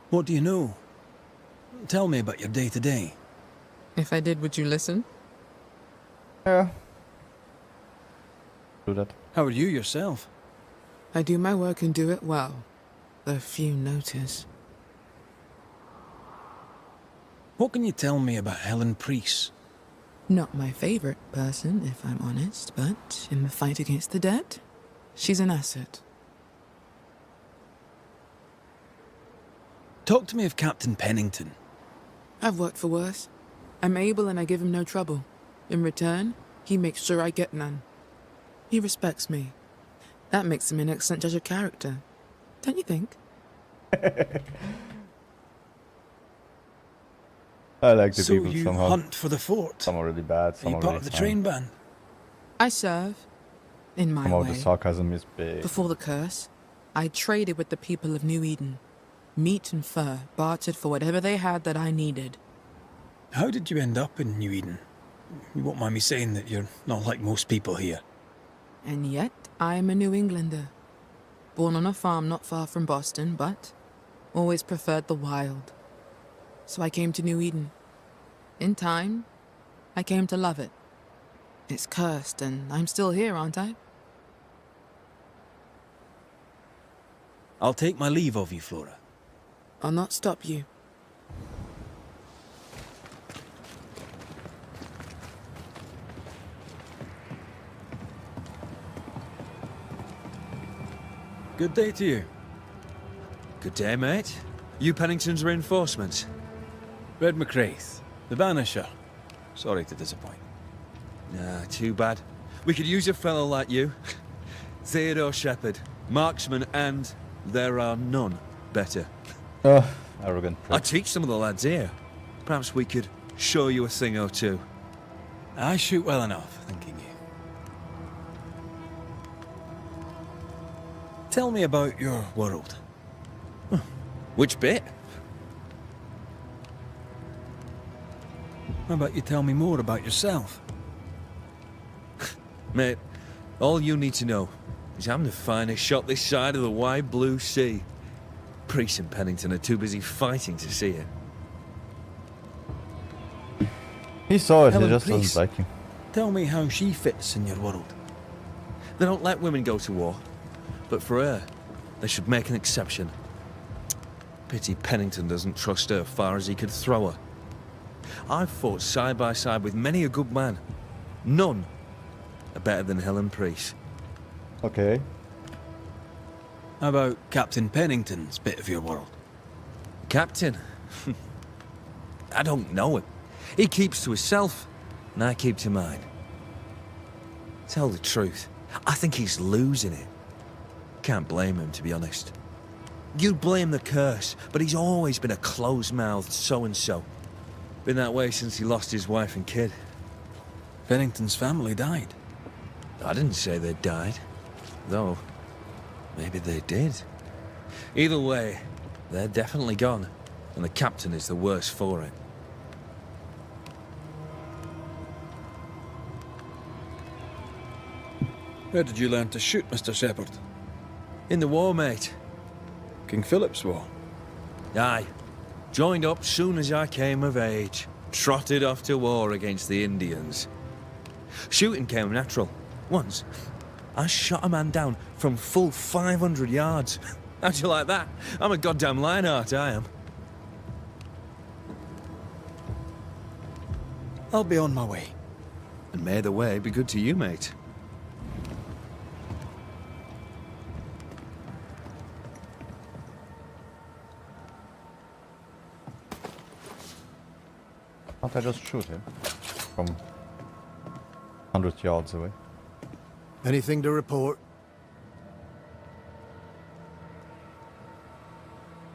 Speaker 2: What do you know? Tell me about your day-to-day.
Speaker 12: If I did, would you listen?
Speaker 1: Yeah. Do that.
Speaker 2: How are you yourself?
Speaker 12: I do my work and do it well. Though few notice.
Speaker 2: What can you tell me about Helen Priest?
Speaker 12: Not my favorite person, if I'm honest, but in the fight against the dead, she's an asset.
Speaker 2: Talk to me of Captain Pennington.
Speaker 12: I've worked for worse. I'm able and I give him no trouble. In return, he makes sure I get none. He respects me. That makes him an excellent judge of character. Don't you think?
Speaker 1: I like the
Speaker 2: So
Speaker 1: people
Speaker 2: you
Speaker 1: somehow.
Speaker 2: hunt for the fort?
Speaker 1: Some are really bad,
Speaker 2: Are
Speaker 1: some
Speaker 2: you
Speaker 1: are
Speaker 2: part
Speaker 1: really
Speaker 2: of the
Speaker 1: fine.
Speaker 2: train band?
Speaker 12: I serve, in my
Speaker 1: Somehow the
Speaker 12: way.
Speaker 1: sarcasm is big.
Speaker 12: Before the curse, I traded with the people of New Eden. Meat and fur bartered for whatever they had that I needed.
Speaker 2: How did you end up in New Eden? You won't mind me saying that you're not like most people here.
Speaker 12: And yet, I am a New Englander. Born on a farm not far from Boston, but always preferred the wild. So I came to New Eden. In time, I came to love it. It's cursed, and I'm still here, aren't I?
Speaker 2: I'll take my leave of you, Flora.
Speaker 12: I'll not stop you.
Speaker 2: Good day to you.
Speaker 13: Good day, mate. You Pennington's reinforcements?
Speaker 2: Red McCraith, the Banisher. Sorry to disappoint.
Speaker 13: Nah, too bad. We could use a fellow like you. Theodore Shepherd, marksman, and there are none better.
Speaker 1: Arrogant
Speaker 13: I
Speaker 1: prick.
Speaker 13: teach some of the lads here. Perhaps we could show you a thing or two.
Speaker 2: I shoot well enough, thinking you. Tell me about your world.
Speaker 13: Which bit?
Speaker 2: How about you tell me more about yourself?
Speaker 13: Mate, all you need to know is I'm the finest shot this side of the wide blue sea. Priest and Pennington are too busy fighting to see it.
Speaker 1: He saw it, he
Speaker 2: Helen
Speaker 1: just
Speaker 2: Priest.
Speaker 1: doesn't like you.
Speaker 2: Tell me how she fits in your world.
Speaker 13: They don't let women go to war, but for her, they should make an exception. Pity Pennington doesn't trust her far as he could throw her. I've fought side by side with many a good man. None are better than Helen Priest.
Speaker 1: Okay.
Speaker 2: How about Captain Pennington's bit of your world?
Speaker 13: Captain? I don't know him. He keeps to himself, and I keep to mine. Tell the truth, I think he's losing it. Can't blame him, to be honest. You'd blame the curse, but he's always been a close-mouthed so-and-so. Been that way since he lost his wife and kid.
Speaker 2: Pennington's family died.
Speaker 13: I didn't say they died, though maybe they did. Either way, they're definitely gone, and the captain is the worse for it.
Speaker 2: Where did you learn to shoot, Mr. Shepherd?
Speaker 13: In the war, mate.
Speaker 2: King Philip's War.
Speaker 13: Aye. Joined up soon as I came of age. Trotted off to war against the Indians. Shooting came natural. Once, I shot a man down from full 500 yards. How'd you like that? I'm a goddamn Lionheart, I am.
Speaker 2: I'll be on my way.
Speaker 13: And may the way be good to you, mate.
Speaker 1: Can't I just shoot him from 100 yards away?
Speaker 10: Anything to report?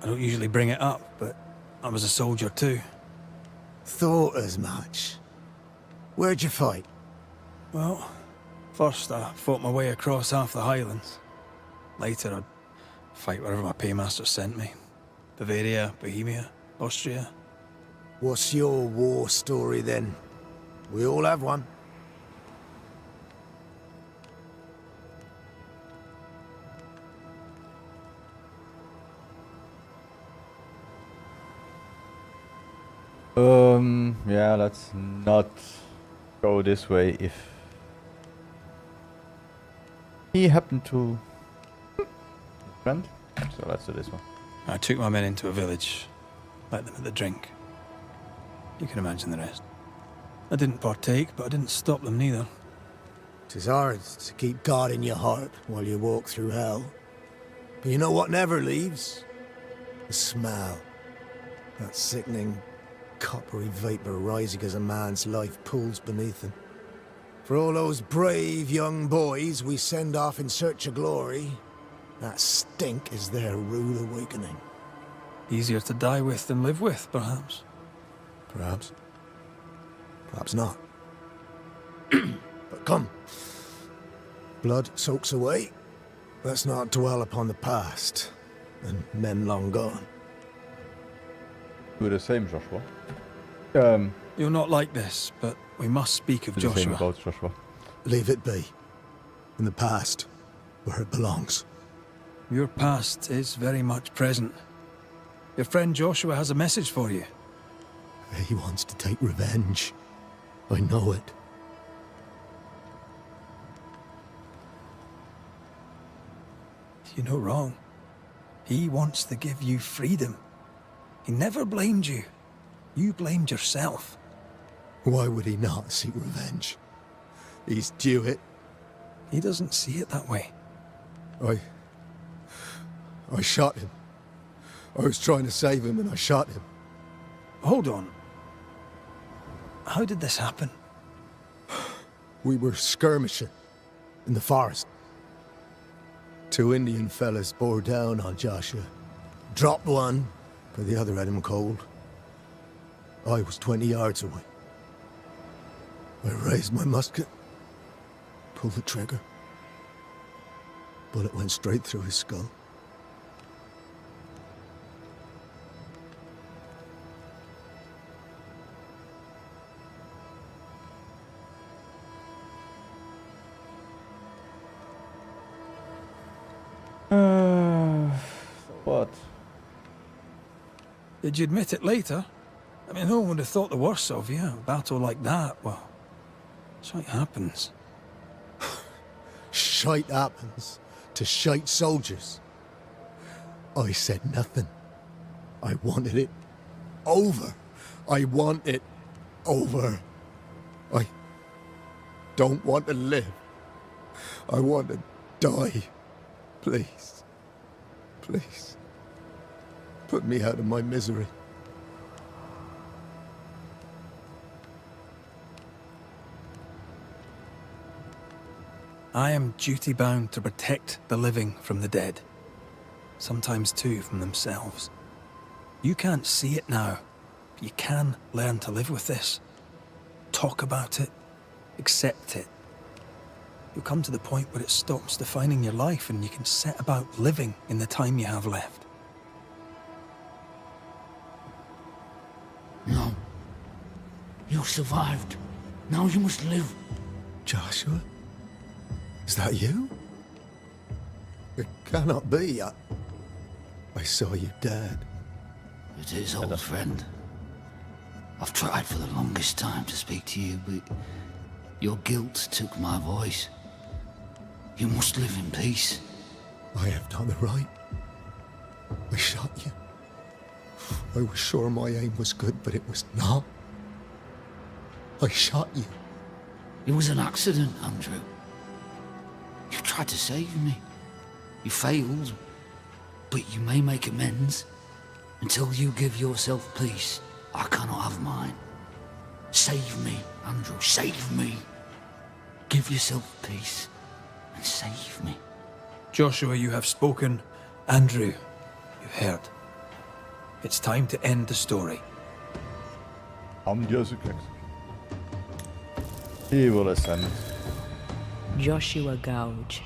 Speaker 2: I don't usually bring it up, but I was a soldier too.
Speaker 10: Thought as much. Where'd you fight?
Speaker 2: Well, first I fought my way across half the Highlands. Later I'd fight wherever my paymaster sent me. Bavaria, Bohemia, Austria.
Speaker 10: What's your war story then? We all have one.
Speaker 1: Yeah, let's not go this way if he happened to friend. So let's do this one.
Speaker 2: I took my men into a village, let them at the drink. You can imagine the rest. I didn't partake, but I didn't stop them neither.
Speaker 10: 'Tis hard to keep God in your heart while you walk through hell. But you know what never leaves? The smell. That sickening, coppery vapor rising as a man's life pools beneath him. For all those brave young boys we send off in search of glory, that stink is their rude awakening.
Speaker 2: Easier to die with than live with, perhaps.
Speaker 10: Perhaps. Perhaps not. But come. Blood soaks away. Let's not dwell upon the past and men long gone.
Speaker 1: Do the same, Joshua.
Speaker 2: You're not like this, but we must speak of
Speaker 1: Do the same
Speaker 2: Joshua.
Speaker 1: about Joshua.
Speaker 10: Leave it be. In the past, where it belongs.
Speaker 2: Your past is very much present. Your friend Joshua has a message for you.
Speaker 10: He wants to take revenge. I know it.
Speaker 2: You're no wrong. He wants to give you freedom. He never blamed you. You blamed yourself.
Speaker 10: Why would he not seek revenge? He's due it.
Speaker 2: He doesn't see it that way.
Speaker 10: I shot him. I was trying to save him and I shot him.
Speaker 2: Hold on. How did this happen?
Speaker 10: We were skirmishing in the forest. 2 Indian fellas bore down on Joshua. Dropped one, but the other had him cold. I was 20 yards away. I raised my musket, pulled the trigger. Bullet went straight through his skull.
Speaker 1: What?
Speaker 2: Did you admit it later? I mean, no one would have thought the worst of you. A battle like that, well, shite happens.
Speaker 10: Shite happens to shite soldiers. I said nothing. I wanted it over. I want it over. I don't want to live. I want to die. Please. Please. Put me out of my misery.
Speaker 2: I am duty-bound to protect the living from the dead. Sometimes, too, from themselves. You can't see it now, but you can learn to live with this. Talk about it. Accept it. You'll come to the point where it stops defining your life and you can set about living in the time you have left.
Speaker 14: No. You survived. Now you must live.
Speaker 10: Joshua? Is that you? It cannot be. I saw you dead.
Speaker 14: It is, old friend. I've tried for the longest time to speak to you, but your guilt took my voice. You must live in peace.
Speaker 10: I have done the right. I shot you. I was sure my aim was good, but it was not. I shot you.
Speaker 14: It was an accident, Andrew. You tried to save me. You failed, but you may make amends. Until you give yourself peace, I cannot have mine. Save me, Andrew, save me. Give yourself peace and save me.
Speaker 2: Joshua, you have spoken. Andrew, you've heard. It's time to end the story.
Speaker 1: He will ascend.
Speaker 3: Joshua Gouge,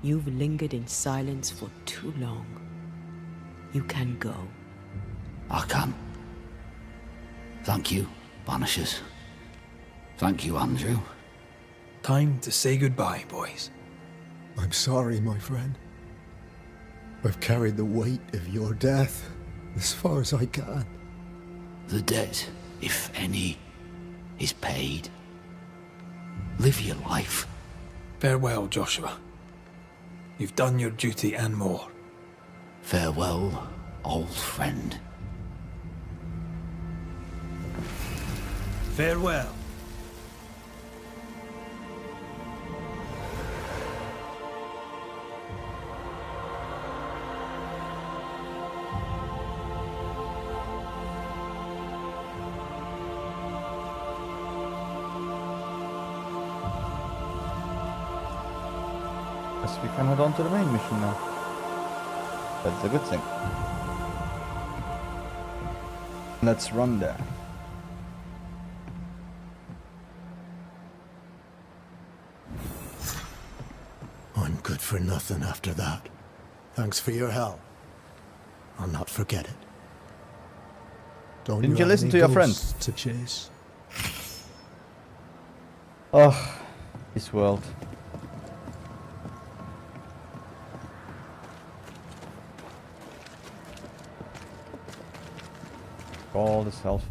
Speaker 3: you've lingered in silence for too long. You can go.
Speaker 14: I can. Thank you, Banishers. Thank you, Andrew.
Speaker 2: Time to say goodbye, boys.
Speaker 10: I'm sorry, my friend. I've carried the weight of your death as far as I can.
Speaker 14: The debt, if any, is paid. Live your life.
Speaker 2: Farewell, Joshua. You've done your duty and more.
Speaker 14: Farewell, old friend.
Speaker 2: Farewell.
Speaker 1: Guess we can head on to the main mission now. That's a good thing. Let's run there.
Speaker 10: good for nothing after that. Thanks for your help. I'll not forget it. Don't
Speaker 1: Didn't you
Speaker 10: have
Speaker 1: listen
Speaker 10: any
Speaker 1: to your friend?
Speaker 10: ghosts to chase?
Speaker 1: Oh, this world. All the self.